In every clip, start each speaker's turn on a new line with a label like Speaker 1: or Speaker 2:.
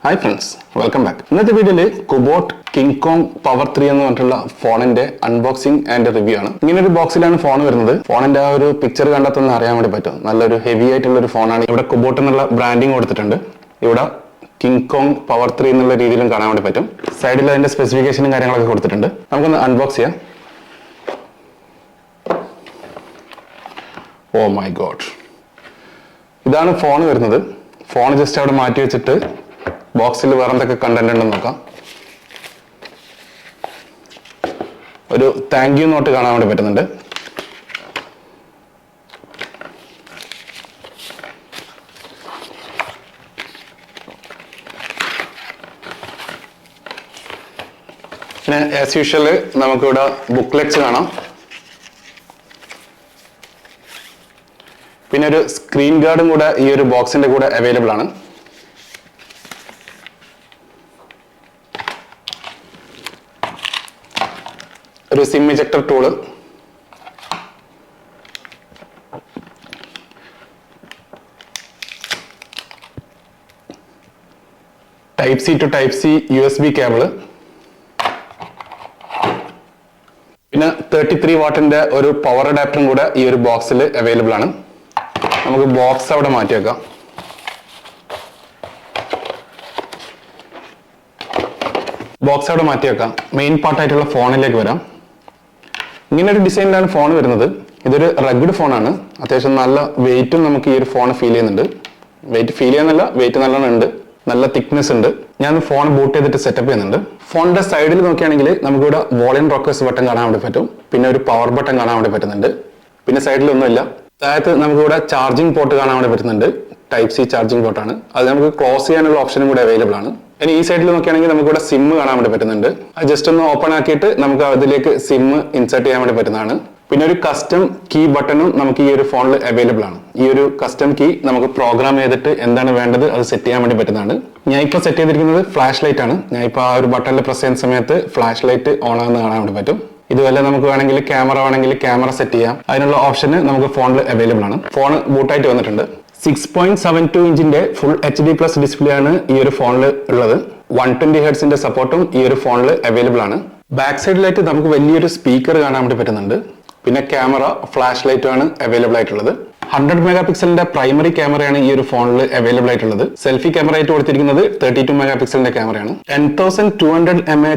Speaker 1: Hi friends, welcome back. ഇന്നത്തെ വീഡിയോയിൽ കുബോട്ട് king Kong power 3 എന്ന് പറഞ്ഞിട്ടുള്ള ഫോണിന്റെ അൺബോക്സിംഗ് ആൻഡ് റിവ്യൂ ആണ്. ഇങ്ങനെ ഒരു ബോക്സിലാണ് ഫോൺ വരുന്നത്. ഫോണിന്റെ ആ ഒരു പിക്ചർ കണ്ടെത്തുന്ന അറിയാൻ വേണ്ടി പറ്റും. നല്ലൊരു ഹെവി ആയിട്ടുള്ള ഒരു ഫോണാണ്. ഇവിടെ കുബോട്ട് എന്നുള്ള ബ്രാൻഡിങ് കൊടുത്തിട്ടുണ്ട്. ഇവിടെ കിങ് കോങ് പവർ 3 എന്നുള്ള രീതിയിലും കാണാൻ വേണ്ടി പറ്റും. സൈഡിൽ അതിന്റെ സ്പെസിഫിക്കേഷനും കാര്യങ്ങളൊക്കെ കൊടുത്തിട്ടുണ്ട്. നമുക്കൊന്ന് അൺബോക്സ് ചെയ്യാം. ഓ മൈ ഗോഡ്, ഇതാണ് ഫോൺ വരുന്നത്. ഫോൺ ജസ്റ്റ് അവിടെ മാറ്റി വെച്ചിട്ട് ബോക്സിൽ വേറെ എന്തൊക്കെ കണ്ടന്റ് ഉണ്ടെന്ന് നോക്കാം. ഒരു താങ്ക് യു നോട്ട് കാണാൻ വേണ്ടി പറ്റുന്നുണ്ട്. പിന്നെ ആസ് യൂഷ്വൽ നമുക്കിവിടെ ബുക്ക്ലെറ്റ്സ് കാണാം. പിന്നെ ഒരു സ്ക്രീൻ ഗാർഡും കൂടെ ഈ ഒരു ബോക്സിന്റെ കൂടെ അവൈലബിൾ ആണ്. ഒരു SIM ejector tool, type C to type C USB cable, പിന്നെ 33 വാട്ടിന്റെ ഒരു പവർ അഡാപ്റ്ററും കൂടെ ഈ ഒരു ബോക്സിൽ അവൈലബിൾ ആണ്. നമുക്ക് ബോക്സ് അവിടെ മാറ്റി വെക്കാം. ബോക്സ് അവിടെ മാറ്റി വെക്കാം. മെയിൻ പാർട്ടായിട്ടുള്ള ഫോണിലേക്ക് വരാം. ഇങ്ങനെ ഒരു ഡിസൈനിലാണ് ഫോൺ വരുന്നത്. ഇതൊരു റഗ്ഡ് ഫോണാണ്. അത്യാവശ്യം നല്ല വെയിറ്റും നമുക്ക് ഈ ഒരു ഫോൺ ഫീൽ ചെയ്യുന്നുണ്ട്. വെയിറ്റ് ഫീൽ ചെയ്യാന്നല്ല, വെയിറ്റ് നല്ലോണം ഉണ്ട്, നല്ല തിക്നെസ് ഉണ്ട്. ഞാൻ ഫോൺ ബൂട്ട് ചെയ്തിട്ട് സെറ്റപ്പ് ചെയ്യുന്നുണ്ട്. ഫോണിന്റെ സൈഡിൽ നോക്കുകയാണെങ്കിൽ നമുക്കിവിടെ വോളിയം റോക്കേഴ്സ് ബട്ടൺ കാണാൻ വേണ്ടി പറ്റും. പിന്നെ ഒരു പവർ ബട്ടൺ കാണാൻ വേണ്ടി പറ്റുന്നുണ്ട്. പിന്നെ സൈഡിലൊന്നുമില്ല. അതായത് നമുക്കിവിടെ ചാർജിങ് പോർട്ട് കാണാൻ വേണ്ടി പറ്റുന്നുണ്ട്. ടൈപ്പ് സി ചാർജിങ് പോർട്ടാണ്. അത് നമുക്ക് ക്ലോസ് ചെയ്യാനുള്ള ഓപ്ഷനും കൂടെ അവൈലബിൾ ആണ്. ഇനി ഈ സൈഡിൽ നോക്കുകയാണെങ്കിൽ നമുക്കിവിടെ സിം കാണാൻ വേണ്ടി പറ്റുന്നുണ്ട്. അത് ജസ്റ്റ് ഒന്ന് ഓപ്പൺ ആക്കിയിട്ട് നമുക്ക് അതിലേക്ക് സിം ഇൻസേർട്ട് ചെയ്യാൻ വേണ്ടി പറ്റുന്നതാണ്. പിന്നെ ഒരു കസ്റ്റം കീ ബട്ടണും നമുക്ക് ഈ ഒരു ഫോണിൽ അവൈലബിൾ ആണ്. ഈ ഒരു കസ്റ്റം കീ നമുക്ക് പ്രോഗ്രാം ചെയ്തിട്ട് എന്താണ് വേണ്ടത് അത് സെറ്റ് ചെയ്യാൻ വേണ്ടി പറ്റുന്നതാണ്. ഞാൻ ഇപ്പോൾ സെറ്റ് ചെയ്തിരിക്കുന്നത് ഫ്ലാഷ് ലൈറ്റ് ആണ്. ഞാൻ ഇപ്പോൾ ആ ഒരു ബട്ടണിൽ പ്രസ് ചെയ്യുന്ന സമയത്ത് ഫ്ലാഷ് ലൈറ്റ് ഓൺ ആകുന്ന കാണാൻ വേണ്ടി പറ്റും. ഇതുപോലെ നമുക്ക് വേണമെങ്കിൽ ക്യാമറ സെറ്റ് ചെയ്യാം. അതിനുള്ള ഓപ്ഷൻ നമുക്ക് ഫോണിൽ അവൈലബിൾ ആണ്. ഫോൺ ബൂട്ടായിട്ട് വന്നിട്ടുണ്ട്. 6.72 ഇഞ്ചിന്റെ ഫുൾ HD+ ഡിസ്പ്ലേ ആണ് ഈ ഒരു ഫോണിൽ ഉള്ളത്. 120 ഹെർട്സിന്റെ സപ്പോർട്ടും ഈ ഒരു ഫോണിൽ അവൈലബിൾ ആണ്. ബാക്ക് സൈഡിലായിട്ട് നമുക്ക് വലിയൊരു സ്പീക്കർ കാണാൻ വേണ്ടി പറ്റുന്നുണ്ട്. പിന്നെ ക്യാമറ, ഫ്ലാഷ് ലൈറ്റും ആണ് അവൈലബിൾ ആയിട്ടുള്ളത്. 100 മെഗാ പിക്സലിന്റെ പ്രൈമറി ക്യാമറയാണ് ഈ ഒരു ഫോണിൽ അവൈലബിൾ ആയിട്ടുള്ളത്. സെൽഫി ക്യാമറ ആയിട്ട് കൊടുത്തിരിക്കുന്നത് 32 മെഗാ പിക്സലിന്റെ ക്യാമറയാണ്. 10,200 mAh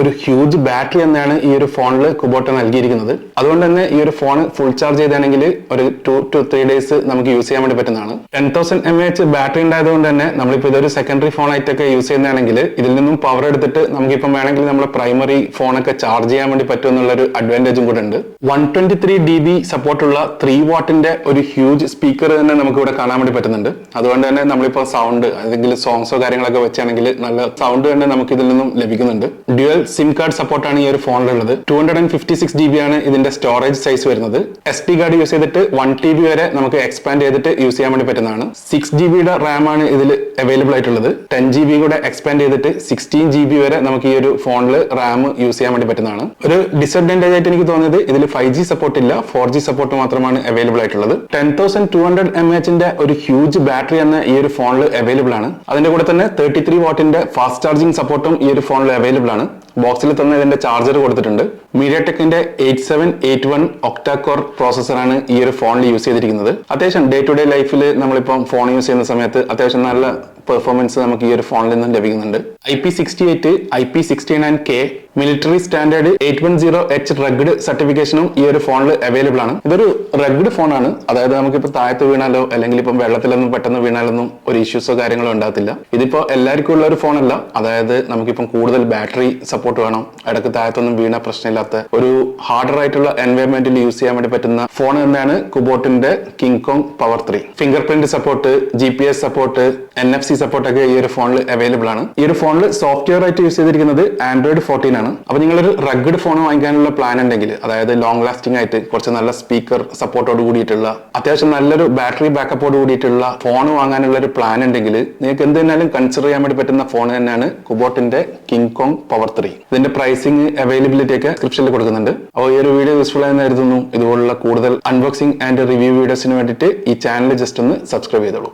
Speaker 1: ഒരു ഹ്യൂജ് ബാറ്ററി എന്നാണ് ഈ ഒരു ഫോണിൽ കുബോട്ട് നൽകിയിരിക്കുന്നത്. അതുകൊണ്ട് തന്നെ ഈ ഒരു ഫോൺ ഫുൾ ചാർജ് ചെയ്താണെങ്കിൽ ഒരു 2 to 3 ഡേയ്സ് നമുക്ക് യൂസ് ചെയ്യാൻ വേണ്ടി പറ്റുന്നതാണ്. 10,000 mAh ബാറ്ററി ഉണ്ടായതുകൊണ്ട് തന്നെ നമ്മളിപ്പോൾ ഇതൊരു സെക്കൻഡറി ഫോൺ ആയിട്ടൊക്കെ യൂസ് ചെയ്യുന്നതാണെങ്കിൽ ഇതിൽ നിന്നും പവർ എടുത്തിട്ട് നമുക്കിപ്പം വേണമെങ്കിൽ നമ്മുടെ പ്രൈമറി ഫോണൊക്കെ ചാർജ് ചെയ്യാൻ വേണ്ടി പറ്റും എന്നുള്ളൊരു അഡ്വാൻറ്റേജും കൂടെ ഉണ്ട്. 123 dB സപ്പോർട്ടുള്ള 3 വാട്ടിന്റെ ഒരു ഹ്യൂജ് സ്പീക്കർ തന്നെ നമുക്ക് ഇവിടെ കാണാൻ വേണ്ടി പറ്റുന്നുണ്ട്. അതുകൊണ്ട് തന്നെ നമ്മളിപ്പോൾ സൗണ്ട് ഏതെങ്കിലും സോങ്സോ കാര്യങ്ങളൊക്കെ വെച്ചാണെങ്കിൽ നല്ല സൗണ്ട് തന്നെ നമുക്ക് ഇതിൽ നിന്നും ലഭിക്കുന്നുണ്ട്. ഡ്യുവൽ സിം കാർഡ് സപ്പോർട്ടാണ് ഈ ഒരു ഫോണിലുള്ളത്. 256 GB ആണ് ഇതിന്റെ സ്റ്റോറേജ് സൈസ് വരുന്നത്. SD കാർഡ് യൂസ് ചെയ്തിട്ട് 1 TB വരെ നമുക്ക് എക്സ്പാൻഡ് ചെയ്തിട്ട് യൂസ് ചെയ്യാൻ വേണ്ടി പറ്റുന്നതാണ്. 6 GB റാം ആണ് ഇതിൽ അവൈലബിൾ ആയിട്ടുള്ളത്. 10 GB കൂടെ എക്സ്പാൻഡ് ചെയ്തിട്ട് 16 GB വരെ നമുക്ക് ഈ ഒരു ഫോണിൽ റാം യൂസ് ചെയ്യാൻ വേണ്ടി പറ്റുന്നതാണ്. ഒരു ഡിസഡ്വാൻറ്റേജ് ആയിട്ട് എനിക്ക് തോന്നിയത് ഇതിൽ 5G സപ്പോർട്ട് ഇല്ല, 4G സപ്പോർട്ട് മാത്രമാണ് അവൈലബിൾ ആയിട്ടുള്ളത്. 10,200 mAh ഒരു ഹ്യൂജ് ബാറ്ററി എന്ന ഈ ഒരു ഫോണിൽ അവൈലബിൾ ആണ്. അതിന്റെ കൂടെ തന്നെ 33 വാട്ടിന്റെ ഫാസ്റ്റ് ചാർജിംഗ് സപ്പോർട്ടും ഈ ഒരു ഫോണിൽ അവൈലബിൾ ആണ്. ബോക്സിൽ തന്നെ ഇതിന്റെ ചാർജർ കൊടുത്തിട്ടുണ്ട്. മീഡിയടെക്കിന്റെ 8781 ഒക്ടാ കോർ പ്രോസസ്സറാണ് ഈ ഒരു ഫോണിൽ യൂസ് ചെയ്തിരിക്കുന്നത്. അത്യാവശ്യം ഡേ ടു ഡേ ലൈഫിൽ നമ്മളിപ്പം ഫോൺ യൂസ് ചെയ്യുന്ന സമയത്ത് അത്യാവശ്യം നല്ല പെർഫോമൻസ് നമുക്ക് ഈ ഒരു ഫോണിൽ നിന്നും ലഭിക്കുന്നുണ്ട്. IP68, IP69K military standard 810H rugged സർട്ടിഫിക്കേഷനും ഈ ഒരു ഫോണിൽ അവൈലബിൾ ആണ്. ഇതൊരു റഗ്ഡ് ഫോണാണ്. അതായത് നമുക്കിപ്പോൾ താഴത്ത് വീണാലോ അല്ലെങ്കിൽ ഇപ്പം വെള്ളത്തിലൊന്നും പെട്ടെന്ന് വീണാലൊന്നും ഒരു ഇഷ്യൂസോ കാര്യങ്ങളോ ഉണ്ടാകത്തില്ല. ഇതിപ്പോ എല്ലാവർക്കും ഉള്ള ഒരു ഫോണല്ല. അതായത് നമുക്കിപ്പം കൂടുതൽ ബാറ്ററി സപ്പോർട്ട് വേണം, ഇടയ്ക്ക് താഴത്തൊന്നും വീണ പ്രശ്നമില്ലാത്ത ഒരു ഹാർഡർ ആയിട്ടുള്ള എൻവയോൺമെന്റിൽ യൂസ് ചെയ്യാൻ വേണ്ടി പറ്റുന്ന ഫോൺ തന്നെയാണ് കുബോട്ടിന്റെ King Kong power 3. Fingerprint support, GPS support, NFC സപ്പോർട്ടൊക്കെ ഈ ഒരു ഫോണിൽ അവൈലബിൾ ആണ്. ഈ ഒരു ഫോണിൽ സോഫ്റ്റ്വെയർ ആയിട്ട് യൂസ് ചെയ്തിരിക്കുന്നത് Android 14 ആണ്. അപ്പൊ നിങ്ങളൊരു റഗ്ഡ് ഫോൺ വാങ്ങിക്കാനുള്ള പ്ലാൻ ഉണ്ടെങ്കിൽ, അതായത് ലോങ് ലാസ്റ്റിംഗ് ആയിട്ട് കുറച്ച് നല്ല സ്പീക്കർ സപ്പോർട്ടോട് കൂടിയിട്ടുള്ള അത്യാവശ്യം നല്ലൊരു ബാറ്ററി ബാക്കപ്പോട് കൂടിയിട്ടുള്ള ഫോൺ വാങ്ങാനുള്ള ഒരു പ്ലാൻ ഉണ്ടെങ്കിൽ നിങ്ങൾക്ക് എന്തെന്നാലും കൺസിഡർ ചെയ്യാൻ വേണ്ടി പറ്റുന്ന ഫോൺ തന്നെയാണ് കുബോട്ടിന്റെ കിങ് കോങ് പവർ 3. ഇതിന്റെ പ്രൈസിംഗ് അവൈലബിലിറ്റി ഒക്കെ ഡിസ്ക്രിപ്ഷനിൽ കൊടുക്കുന്നുണ്ട്. അപ്പോൾ ഈ ഒരു വീഡിയോ യൂസ്ഫുൾ ആയെന്ന് കരുതുന്നു. ഇതുപോലുള്ള കൂടുതൽ അൺബോക്സിംഗ് ആൻഡ് റിവ്യൂ വീഡിയോസിന് വേണ്ടിയിട്ട് ഈ ചാനൽ ജസ്റ്റ് ഒന്ന് സബ്സ്ക്രൈബ് ചെയ്തോളൂ.